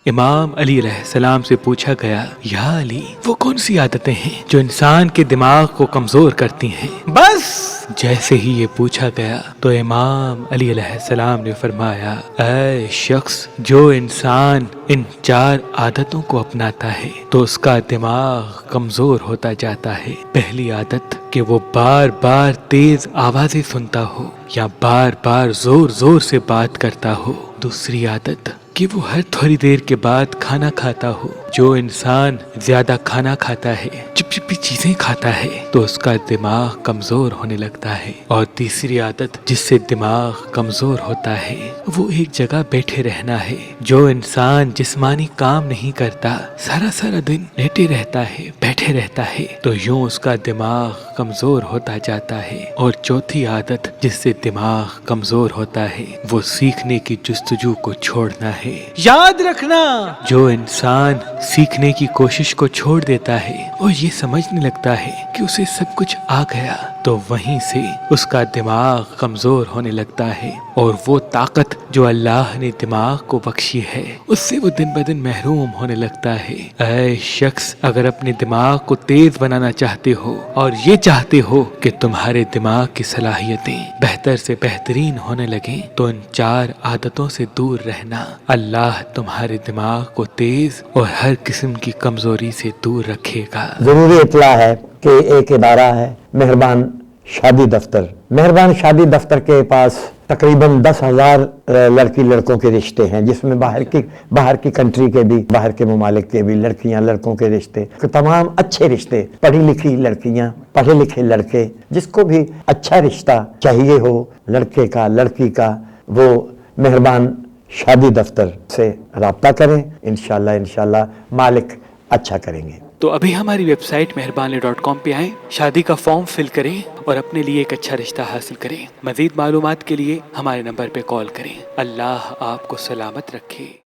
امام علی علیہ السلام سے پوچھا گیا، یا علی، وہ کون سی عادتیں ہیں جو انسان کے دماغ کو کمزور کرتی ہیں؟ بس جیسے ہی یہ پوچھا گیا تو امام علی علیہ السلام نے فرمایا، اے شخص، جو انسان ان 4 عادتوں کو اپناتا ہے تو اس کا دماغ کمزور ہوتا جاتا ہے۔ پہلی عادت کہ وہ بار بار تیز آوازیں سنتا ہو یا بار بار زور زور سے بات کرتا ہو۔ دوسری عادت کہ وہ ہر تھوڑی دیر کے بعد کھانا کھاتا ہو۔ جو انسان زیادہ کھانا کھاتا ہے، چپچپی چیزیں کھاتا ہے، تو اس کا دماغ کمزور ہونے لگتا ہے۔ اور تیسری عادت جس سے دماغ کمزور ہوتا ہے وہ ایک جگہ بیٹھے رہنا ہے۔ جو انسان جسمانی کام نہیں کرتا، سارا دن لیٹے رہتا ہے، بیٹھے رہتا ہے، تو یوں اس کا دماغ کمزور ہوتا جاتا ہے۔ اور چوتھی عادت جس سے دماغ کمزور ہوتا ہے وہ سیکھنے کی جستجو کو چھوڑنا ہے۔ یاد رکھنا، جو انسان سیکھنے کی کوشش کو چھوڑ دیتا ہے اور یہ سمجھنے لگتا ہے کہ اسے سب کچھ آ گیا، تو وہیں سے اس کا دماغ کمزور ہونے لگتا ہے، اور وہ طاقت جو اللہ نے دماغ کو بخشی ہے اس سے وہ دن بدن محروم ہونے لگتا ہے۔ اے شخص، اگر اپنے دماغ کو تیز بنانا چاہتے ہو اور یہ چاہتے ہو کہ تمہارے دماغ کی صلاحیتیں بہتر سے بہترین ہونے لگیں تو ان 4 عادتوں سے دور رہنا۔ اللہ تمہارے دماغ کو تیز اور ہر قسم کی کمزوری سے دور رکھے گا۔ ضروری اطلاع ہے کہ ایک ادارہ ہے مہربان شادی دفتر۔ مہربان شادی دفتر کے پاس تقریباً 10,000 لڑکی لڑکوں کے رشتے ہیں، جس میں باہر کی کنٹری کے بھی، باہر کے ممالک کے بھی لڑکیاں لڑکوں کے رشتے، تمام اچھے رشتے، پڑھی لکھی لڑکیاں، پڑھے لکھے لڑکے، جس کو بھی اچھا رشتہ چاہیے ہو لڑکے کا لڑکی کا، وہ مہربان شادی دفتر سے رابطہ کریں۔ انشاءاللہ مالک اچھا کریں گے۔ تو ابھی ہماری ویب سائٹ meherbaanli.com پہ آئیں، شادی کا فارم فل کریں اور اپنے لیے ایک اچھا رشتہ حاصل کریں۔ مزید معلومات کے لیے ہمارے نمبر پہ کال کریں۔ اللہ آپ کو سلامت رکھے۔